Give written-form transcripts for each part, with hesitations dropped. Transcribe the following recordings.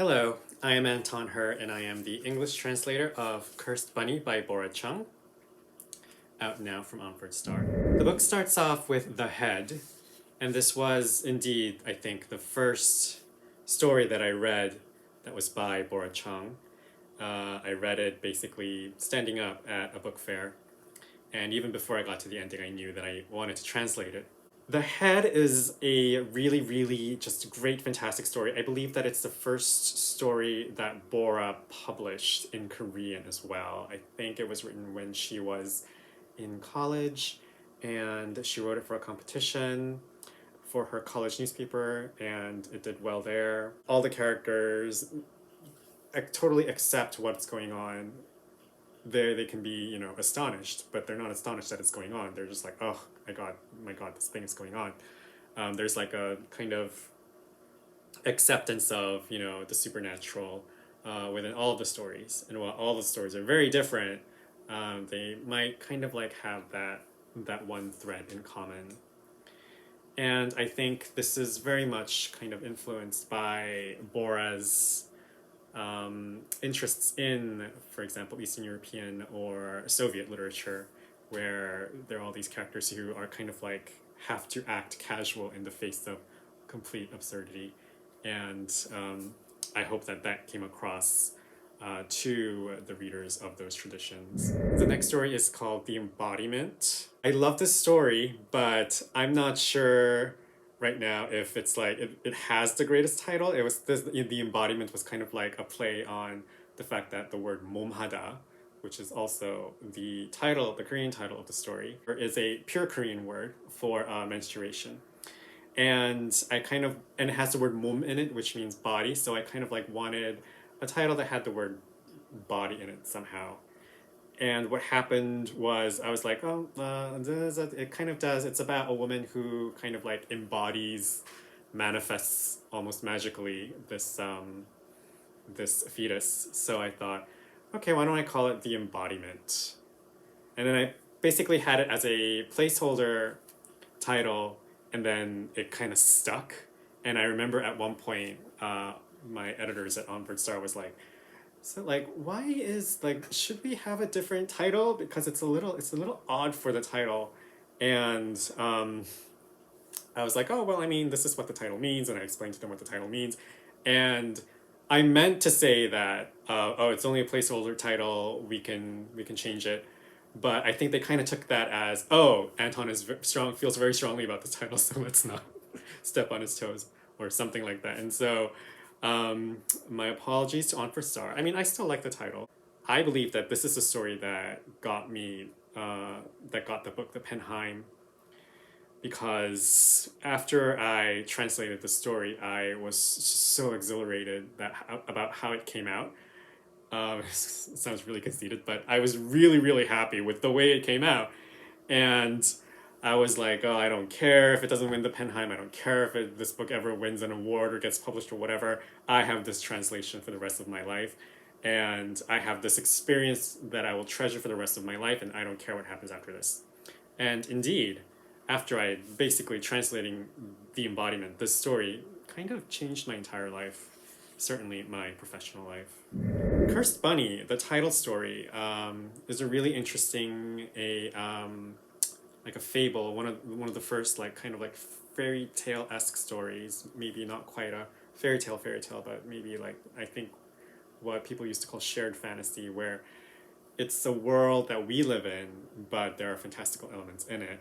Hello, I am Anton Her, and I am the English translator of Cursed Bunny by Bora Chung, out now from Honford Star. The book starts off with The Head, and this was indeed, I think, the first story that I read that was by Bora Chung. I read it basically standing up at a book fair, and even before I got to the ending, I knew that I wanted to translate it. The Head is a really, really just great, fantastic story. I believe that it's the first story that Bora published in Korean as well. I think it was written when she was in college, and she wrote it for a competition for her college newspaper, and it did well there. All the characters totally accept what's going on. They can be, astonished, but they're not astonished that it's going on. They're just like, oh my god, this thing is going on. There's like a kind of acceptance of, the supernatural within all of the stories. And while all the stories are very different, they might kind of like have that one thread in common. And I think this is very much kind of influenced by Bora's interests in, for example, Eastern European or Soviet literature, where there are all these characters who are kind of like have to act casual in the face of complete absurdity. And I hope that that came across to the readers of those traditions. The next story is called The Embodiment. I love this story, but I'm not sure right now if it's like it has the greatest title. It was the embodiment was kind of like a play on the fact that the word momhada, which is also the title, the Korean title of the story, is a pure Korean word for menstruation. And and it has the word mom in it, which means body. So I kind of like wanted a title that had the word body in it somehow. And what happened was I was like, oh, it kind of does. It's about a woman who kind of like embodies, manifests almost magically this fetus. So I thought, okay, why don't I call it The Embodiment? And then I basically had it as a placeholder title, and then it kind of stuck. And I remember at one point, my editors at Honford Star was like, so like, why is like, should we have a different title, because it's a little odd for the title. And I was like, oh well, I mean, this is what the title means, and I explained to them what the title means. And I meant to say that oh, it's only a placeholder title, we can change it. But I think they kind of took that as, oh, Anton is feels very strongly about the title, so let's not step on his toes or something like that. And so my apologies to On for Star. I mean, I still like the title. I believe that this is a story that got me, that got the book the Penheim, because after I translated the story, I was so exhilarated about how it came out. It sounds really conceited, but I was really, really happy with the way it came out. And I was like, oh, I don't care if it doesn't win the Penheim. I don't care if this book ever wins an award or gets published or whatever. I have this translation for the rest of my life. And I have this experience that I will treasure for the rest of my life, and I don't care what happens after this. And indeed, after I basically translating The Embodiment, this story kind of changed my entire life, certainly my professional life. Cursed Bunny, the title story, is a really interesting like a fable, one of the first like kind of like fairy tale-esque stories. Maybe not quite a fairy tale, but maybe like I think what people used to call shared fantasy, where it's a world that we live in, but there are fantastical elements in it.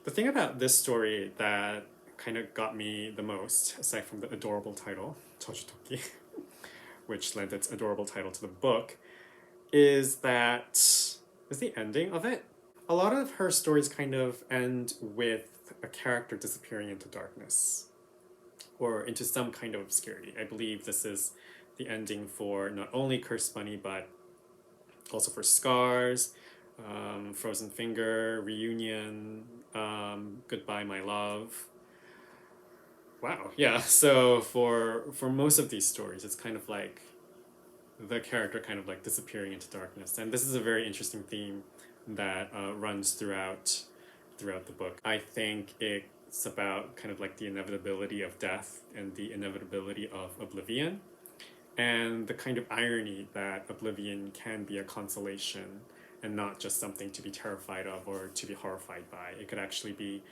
The thing about this story that kind of got me the most, aside from the adorable title, Toshitoki, which lent its adorable title to the book, is the ending of it. A lot of her stories kind of end with a character disappearing into darkness or into some kind of obscurity. I believe this is the ending for not only Cursed Bunny, but also for Scars, Frozen Finger, Reunion, Goodbye My Love. Wow, yeah. So for most of these stories, it's kind of like the character kind of like disappearing into darkness, and this is a very interesting theme that runs throughout the book. I think it's about kind of like the inevitability of death and the inevitability of oblivion. and the kind of irony that oblivion can be a consolation and not just something to be terrified of or to be horrified by. It could actually be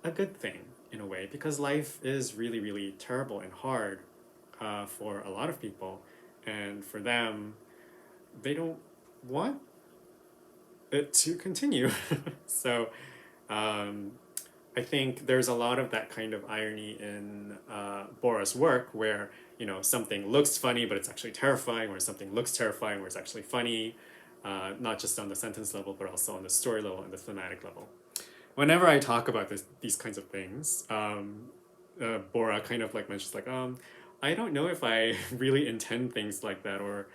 a good thing in a way, because life is really, really terrible and hard for a lot of people, and for them, they don't want it to continue. So I think there's a lot of that kind of irony in Bora's work, where something looks funny but it's actually terrifying, or something looks terrifying where it's actually funny, not just on the sentence level but also on the story level and the thematic level. Whenever I talk about these kinds of things, Bora kind of like mentions like, I don't know if I really intend things like that, or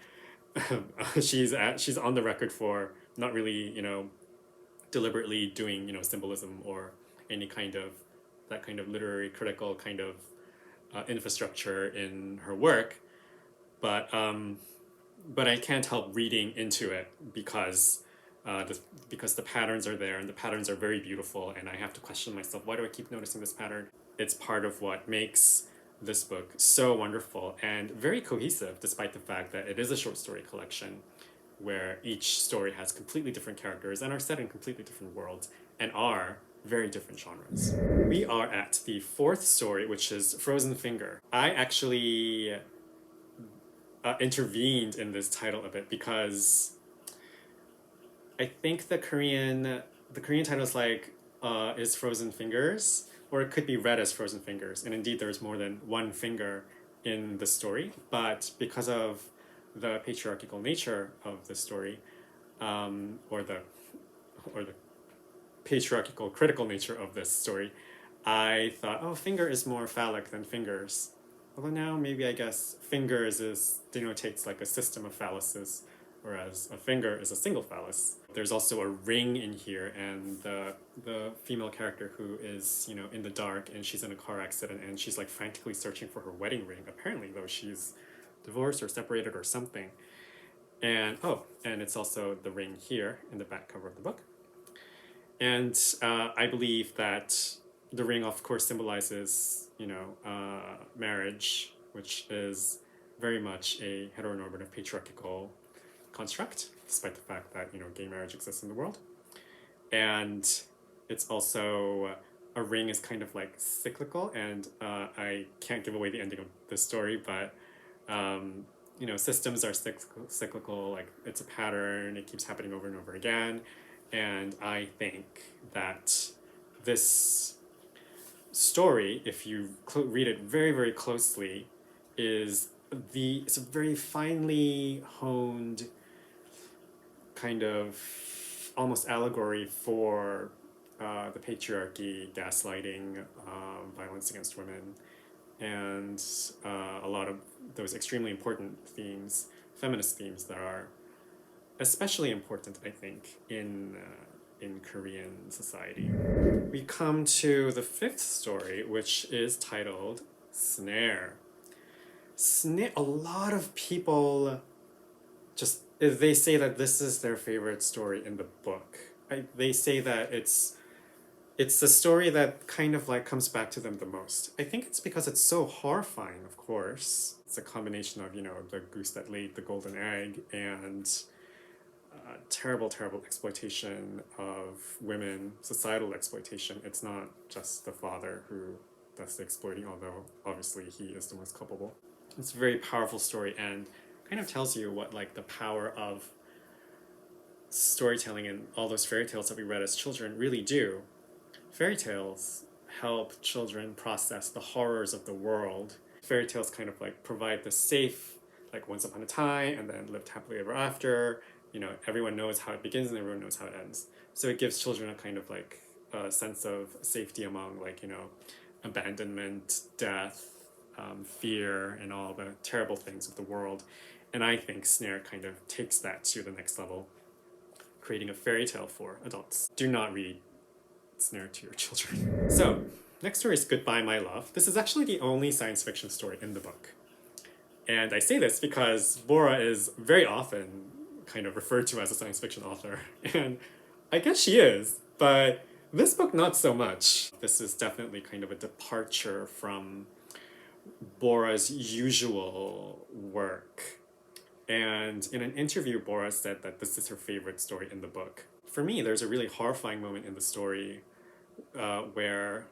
she's on the record for not really deliberately doing symbolism or any kind of that kind of literary critical kind of infrastructure in her work, but I can't help reading into it because because the patterns are there and the patterns are very beautiful, and I have to question myself, why do I keep noticing this pattern? It's part of what makes this book so wonderful and very cohesive, despite the fact that it is a short story collection where each story has completely different characters and are set in completely different worlds and are very different genres. We are at the fourth story, which is Frozen Finger. I actually intervened in this title a bit because I think the Korean title is like is Frozen Fingers, or it could be read as Frozen Fingers, and indeed there's more than one finger in the story, but because of the patriarchal nature of the story, or the patriarchal critical nature of this story, I thought, oh, finger is more phallic than fingers. Although now maybe I guess fingers denotates like a system of phalluses, whereas a finger is a single phallus. There's also a ring in here, and the female character who is in the dark, and she's in a car accident, and she's like frantically searching for her wedding ring, apparently, though she's divorced or separated or something. And and it's also the ring here in the back cover of the book. And I believe that the ring, of course, symbolizes marriage, which is very much a heteronormative patriarchal construct, despite the fact that gay marriage exists in the world. And it's also a ring is kind of like cyclical, and I can't give away the ending of this story, but systems are cyclical, like it's a pattern, it keeps happening over and over again. And I think that this story, if you read it very, very closely, it's a very finely honed kind of almost allegory for the patriarchy, gaslighting, violence against women, and a lot of those extremely important themes, feminist themes, that are especially important, I think, in Korean society. We come to the fifth story, which is titled Snare. A lot of people they say that this is their favorite story in the book. They say that it's the story that kind of like comes back to them the most. I think it's because it's so horrifying, of course. It's a combination of, the goose that laid the golden egg and terrible, terrible exploitation of women, societal exploitation. It's not just the father who does the exploiting, although obviously he is the most culpable. It's a very powerful story and kind of tells you what like the power of storytelling and all those fairy tales that we read as children really do. Fairy tales help children process the horrors of the world. Fairy tales kind of like provide the safe, like once upon a time and then lived happily ever after. Everyone knows how it begins and everyone knows how it ends. So it gives children a kind of like a sense of safety among like, abandonment, death, fear, and all the terrible things of the world. And I think Snare kind of takes that to the next level, creating a fairy tale for adults. Do not read Snare to your children. So, next story is Goodbye, My Love. This is actually the only science fiction story in the book. And I say this because Bora is very often kind of referred to as a science fiction author. And I guess she is, but this book not so much. This is definitely kind of a departure from Bora's usual work. And in an interview, Bora said that this is her favorite story in the book. For me, there's a really horrifying moment in the story where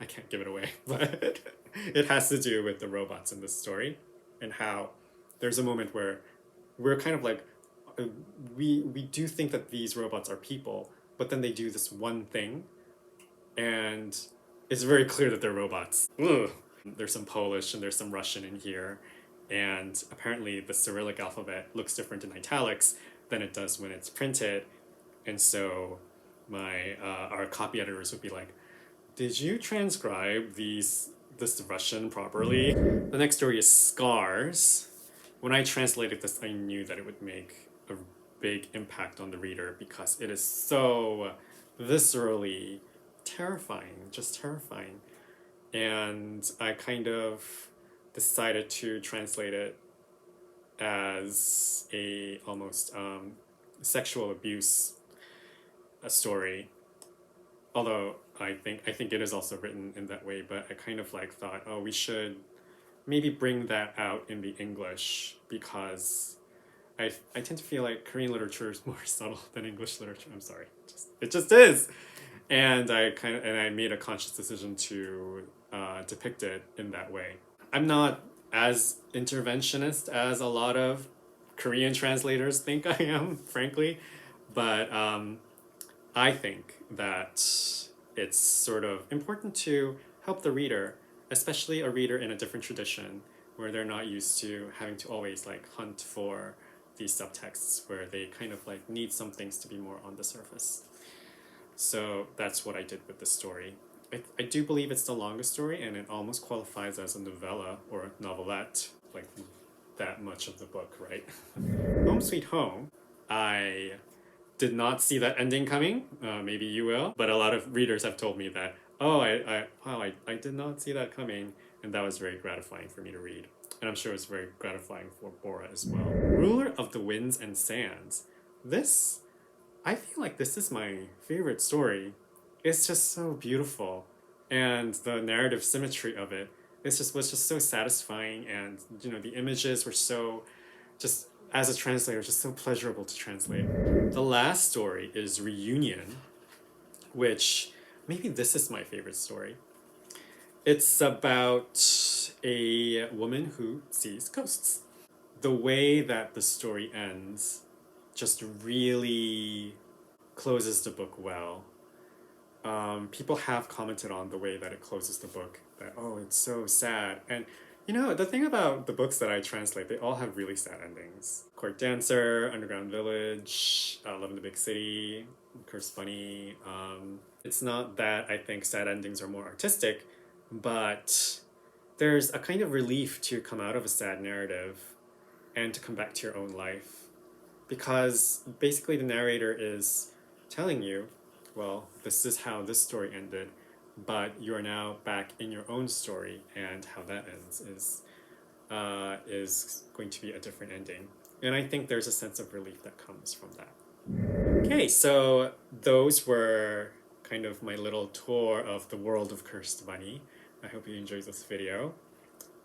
I can't give it away, but it has to do with the robots in this story and how there's a moment where we're kind of like uh, we do think that these robots are people, but then they do this one thing, and it's very clear that they're robots. Ugh. There's some Polish and there's some Russian in here, and apparently the Cyrillic alphabet looks different in italics than it does when it's printed, and so my our copy editors would be like, did you transcribe this Russian properly? The next story is Scars. When I translated this, I knew that it would make a big impact on the reader because it is so viscerally terrifying, just terrifying. And I kind of decided to translate it as a almost sexual abuse a story, although I think it is also written in that way, but I kind of like thought, oh, we should maybe bring that out in the English because I tend to feel like Korean literature is more subtle than English literature. I'm sorry, it just is, and I made a conscious decision to depict it in that way. I'm not as interventionist as a lot of Korean translators think I am, frankly, but I think that it's sort of important to help the reader, especially a reader in a different tradition where they're not used to having to always like hunt for these subtexts, where they kind of like need some things to be more on the surface. So that's what I did with this story. I do believe it's the longest story, and it almost qualifies as a novella or a novelette, like that much of the book, right? Home Sweet Home, I did not see that ending coming. Maybe you will, but a lot of readers have told me that, oh, I did not see that coming, and that was very gratifying for me to read. And I'm sure it's very gratifying for Bora as well. Ruler of the Winds and Sands. This, I feel like this is my favorite story. It's just so beautiful, and the narrative symmetry of it was just so satisfying, and the images were so just as a translator just so pleasurable to translate. The last story is Reunion, which maybe this is my favorite story. It's about a woman who sees ghosts. The way that the story ends just really closes the book well. People have commented on the way that it closes the book, that, oh, it's so sad. And the thing about the books that I translate, they all have really sad endings. Court Dancer, Underground Village, Love in the Big City, Cursed Bunny. It's not that I think sad endings are more artistic, but there's a kind of relief to come out of a sad narrative and to come back to your own life. Because basically the narrator is telling you, well, this is how this story ended, but you are now back in your own story, and how that ends is going to be a different ending. And I think there's a sense of relief that comes from that. Okay, so those were kind of my little tour of the world of Cursed Bunny. I hope you enjoyed this video,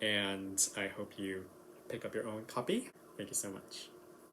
and I hope you pick up your own copy. Thank you so much.